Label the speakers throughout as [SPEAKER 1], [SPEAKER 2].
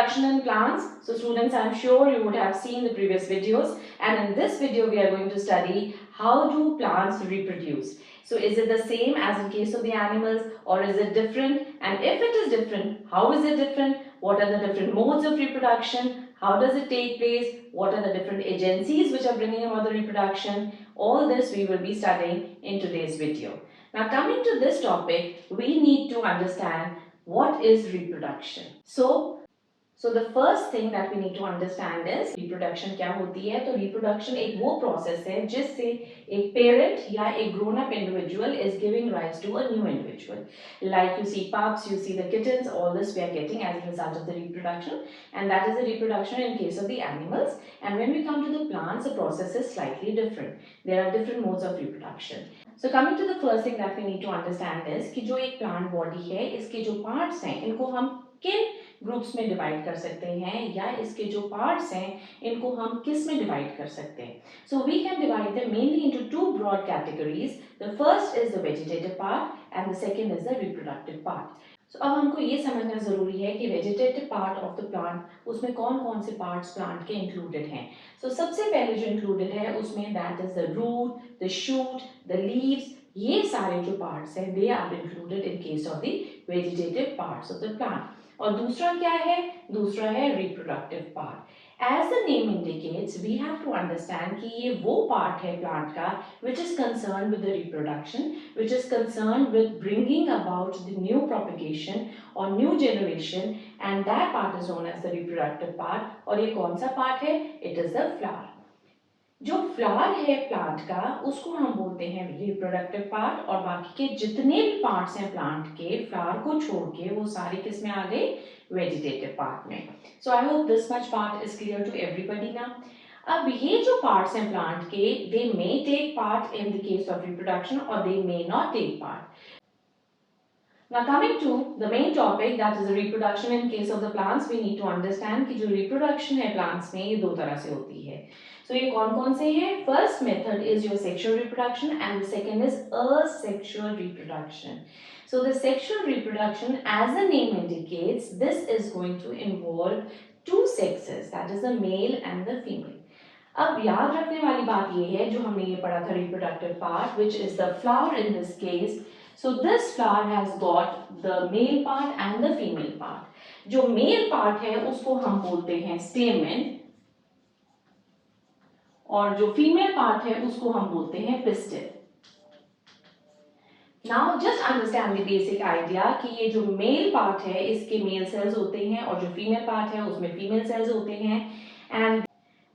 [SPEAKER 1] reproduction in plants. So students, I am sure you would have seen the previous videos, and in this video we are going to study how do plants reproduce. So is it the same as in case of the animals, or is it different? And if it is different, how is it different? What are the different modes of reproduction? How does it take place? What are the different agencies which are bringing about the reproduction? All this we will be studying in today's video. Now coming to this topic, we need to understand what is reproduction. So the first thing that we need to understand is reproduction क्या होती है. तो reproduction एक वो process है जिससे एक parent या एक grown up individual is giving rise to a new individual. Like you see pups, you see the kittens, all this we are getting as a result of the reproduction, and that is the reproduction in case of the animals. And when we come to the plants, the process is slightly different. There are different modes of reproduction. So coming to the first thing that we need to understand is कि जो एक plant body है, इसके जो parts हैं, इनको हम किन ग्रुप्स में डिवाइड कर सकते हैं, या इसके जो पार्ट्स हैं इनको हम किस में डिवाइड कर सकते हैं. So we can divide them mainly into two broad categories. The first is the vegetative part and the second is the reproductive part. So अब हमको ये समझना जरूरी है कि vegetative part of the plant, उसमें कौन कौन से पार्ट्स प्लांट के इंक्लूडेड हैं. सो सबसे पहले जो इंक्लूडेड है उसमें that is the root, the shoot, the leaves. ये सारे जो पार्ट्स हैं they are included in case of the vegetative parts of the plant. और दूसरा क्या है? दूसरा है reproductive part. As the name indicates, we have to understand कि ये वो पार्ट है प्लांट का which is concern with the reproduction, which is concern with bringing about the new propagation और new generation, and that part is known as the reproductive part. और ये कौन सा पार्ट है? It is the flower. जो flower है plant का उसको हम बोलते हैं रिप्रोडक्टिव पार्ट, और बाकी के जितने भी पार्ट्स हैं प्लांट के फ्लावर को छोड़ के वो सारे किस में आ गए? वेजिटेटिव पार्ट में. So I hope this much part is clear to everybody now. अब ये जो पार्ट्स हैं प्लांट के, they may take part in the case of reproduction और they may not take part. Now coming to the main topic, that is the reproduction in case of the plants, we need to understand कि जो reproduction है plants में ये दो तरह से होती है. So ये कौन कौन से हैं? First method is your sexual reproduction and the second is asexual reproduction. So the sexual reproduction, as the name indicates, this is going to involve two sexes, that is the male and the female. अब याद रखने वाली बात ये है जो हमने ये पढ़ा था reproductive part, which is the flower in this case. So this flower has got the male part and the female part. जो male part है उसको हम बोलते हैं stamen, और जो फीमेल पार्ट है उसको हम बोलते हैं pistil. Now just understand the basic idea कि ये जो मेल पार्ट है इसके मेल सेल्स होते हैं और जो फीमेल पार्ट है उसमें फीमेल सेल्स होते हैं,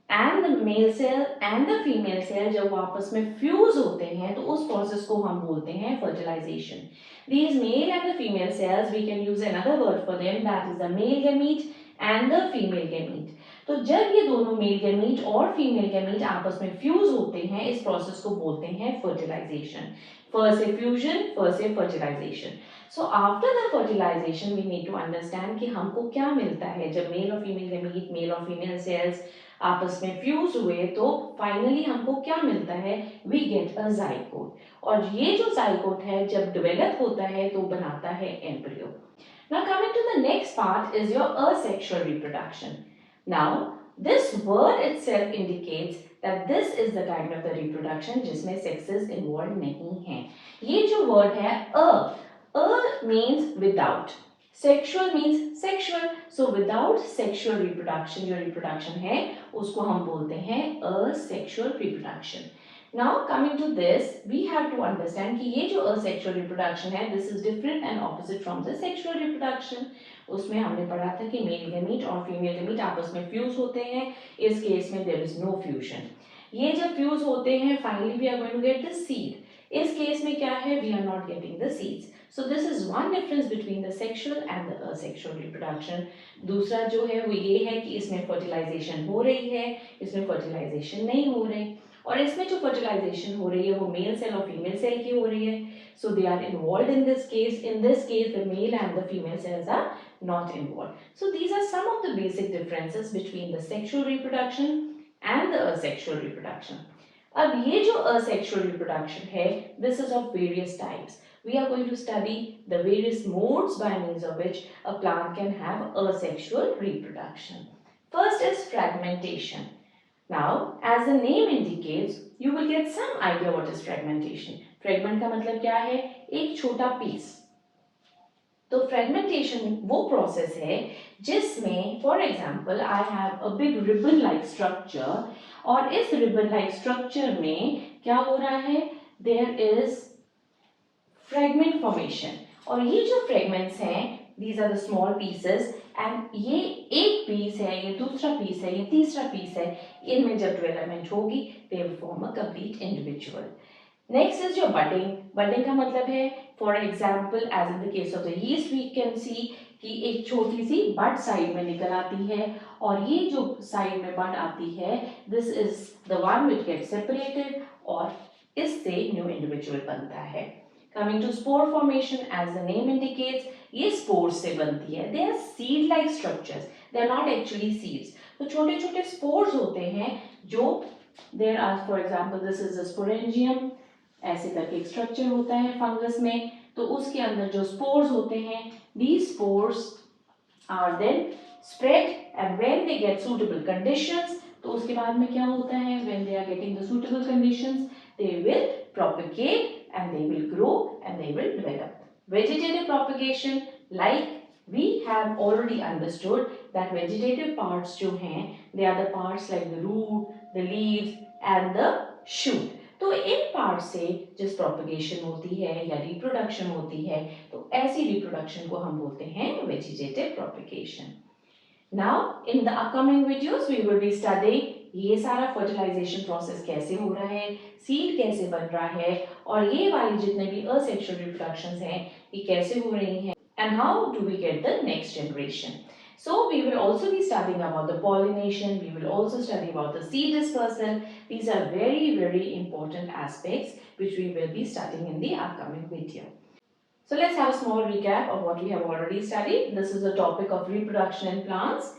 [SPEAKER 1] and the male cell and the female cell जब आपस में फ्यूज होते हैं तो उस प्रोसेस को हम बोलते हैं fertilization. These male and the female cells, we can use another word for them, that is the male gamete and the female gamete. तो जब ये दोनों मेल गैमीट और फीमेल गैमीट आपस में फ्यूज होते हैं इस प्रोसेस को बोलते हैं फर्टिलाइजेशन. फर्स्ट से फ्यूजन, फर्स्ट से fertilisation. So after the fertilisation we need to understand कि हमको क्या मिलता है जब मेल और फीमेल गैमीट, मेल और फीमेल सेल्स आपस में फ्यूज हुए तो फाइनली हमको क्या मिलता है? We get a zygote. और ये जो जाइगोट है जब डेवलप होता है तो बनाता है embryo. Now coming to the next part is your asexual reproduction. Now, this word itself indicates that this is the kind of the reproduction जिसमें sexes involved नहीं हैं. ये जो word है a means without, sexual means sexual, so without sexual reproduction जो reproduction है उसको हम बोलते हैं asexual reproduction. Now coming to this, we have to understand कि ये जो asexual reproduction है, this is different and opposite from the sexual reproduction. उसमें हमने पढ़ा था कि मेल गैमीट और फीमेल गैमीट आपस में फ्यूज होते हैं. इस केस में देयर इज नो फ्यूजन. ये जब फ्यूज होते हैं finally we are going to get the seed. इस केस में क्या है? We are not getting the seeds. So this is one difference between the sexual and the asexual reproduction. दूसरा जो है वो ये है कि इसमें फर्टिलाइजेशन हो रही है, इसमें फर्टिलाइजेशन नहीं हो रही. और इसमें जो फर्टिलाइजेशन हो रही है वो मेल सेल और फीमेल सेल की हो रही है. So they are involved in this case. In this case, the male and the female cells are not involved. So these are some of the basic differences between the sexual reproduction and the asexual reproduction. अब ये जो asexual reproduction है, this is of various types. We are going to study the various modes by means of which a plant can have asexual reproduction. First is fragmentation. Now, as the name indicates, you will get some idea what is fragmentation. Fragment का मतलब क्या है? एक छोटा piece. तो fragmentation वो process है जिसमें for example I have a big ribbon like structure, और इस रिबन लाइक स्ट्रक्चर में क्या हो रहा है? देयर इज फ्रेगमेंट फॉर्मेशन, और ये जो फ्रेगमेंट्स हैं these are the small pieces, and ये एक पीस है, ये दूसरा पीस है, ये तीसरा पीस है, इनमें जब डेवलपमेंट होगी they will form a complete individual. Next is your budding. Budding का मतलब है for example as in the case of the yeast we can see कि एक छोटी सी बड साइड में निकल आती है, और ये जो साइड में बड आती है this is the one which get separated, और इससे न्यू इंडिविजुअल बनता है. Coming to spore formation, as the name indicates, ये स्पोर्स से बनती है. They are seed like structures, they are not actually seeds. तो छोटे छोटे स्पोर्स होते हैं जो there are, for example this is a sporangium, ऐसे करके एक स्ट्रक्चर होता है फंगस में, तो उसके अंदर जो स्पोर्स होते हैं these spores are then spread, and when they get suitable conditions, तो उसके बाद में क्या होता है? when they are getting the suitable conditions they will propagate and they will grow and they will develop. Vegetative propagation, like we have already understood that vegetative parts जो हैं they are the parts like the root, the leaves and the shoot. तो in part से जिस propagation होती है या reproduction होती है, तो ऐसी रिप्रोडक्शन को हम बोलते हैं vegetative propagation. Now in the upcoming videos we will be studying ये सारा फर्टिलाइजेशन प्रोसेस कैसे हो रहा है, सीड कैसे बन रहा है, और ये वाली जितने भी असेक्सुअल रिप्रोडक्शंस हैं ये कैसे हो रही हैं, and how do we get the next generation. So we will also be studying about the pollination, we will also study about the seed dispersal. These are very important aspects which we will be studying in the upcoming video. So let's have a small recap of what we have already studied. This is the topic of reproduction in plants.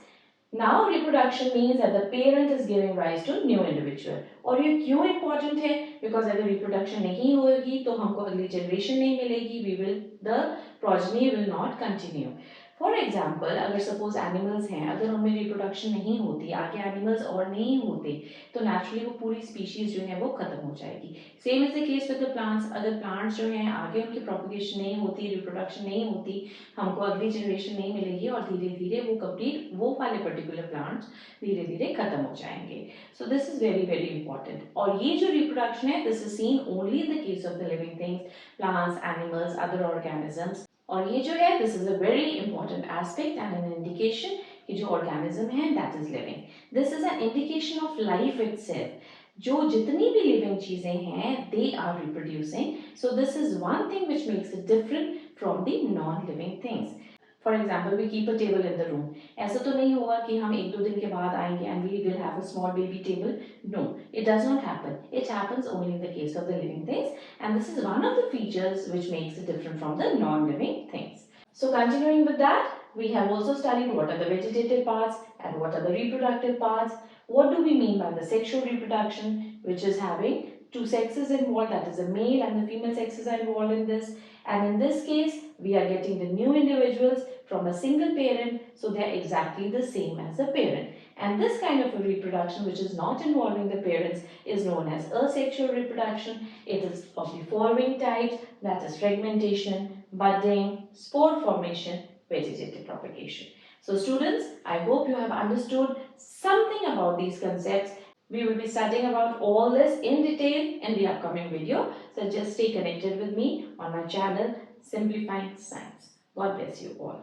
[SPEAKER 1] Now reproduction means that the parent is giving rise to new individual. और ये क्यों important है? Because अगर reproduction नहीं होगी तो हमको अगली generation नहीं मिलेगी, the progeny will not continue. For example अगर सपोज एनिमल्स हैं, अगर उनमें रिप्रोडक्शन नहीं होती, आगे एनिमल्स और नहीं होते, तो नेचुरली वो पूरी स्पीशीज जो है वो खत्म हो जाएगी. Same is the case with the plants. अगर प्लांट्स जो हैं आगे उनकी प्रोपगेशन नहीं होती, रिप्रोडक्शन नहीं होती, हमको अगली जनरेशन नहीं मिलेगी, और धीरे धीरे वो कंप्लीट वो वाले पर्टिकुलर प्लांट्स धीरे धीरे खत्म हो जाएंगे. So this is very important. और ये जो रिप्रोडक्शन है this is seen only in the case of the living things, plants, animals, other organisms. और ये जो है this is a very important aspect and an indication कि जो ऑर्गेनिज्म है that is living. This is an indication of life itself. जो जितनी भी लिविंग चीजें हैं they are reproducing. So this is one thing which makes it different from the non living things. For example we keep a table in the room. ऐसा तो नहीं होगा कि हम 1-2 दिन के बाद आएंगे and we will have a small baby table. No, it does not happen. It happens only in the case of the living things, and this is one of the features which makes it different from the non-living things. So continuing with that, we have also studied what are the vegetative parts and what are the reproductive parts. What do we mean by the sexual reproduction, which is having two sexes involved, that is the male and the female sexes are involved in this. And in this case, we are getting the new individuals from a single parent, so they are exactly the same as the parent. And this kind of a reproduction which is not involving the parents is known as asexual reproduction. It is of the following types, that is fragmentation, budding, spore formation, vegetative propagation. So students, I hope you have understood something about these concepts. We will be studying about all this in detail in the upcoming video. So just stay connected with me on my channel, Simplifying Science. God bless you all.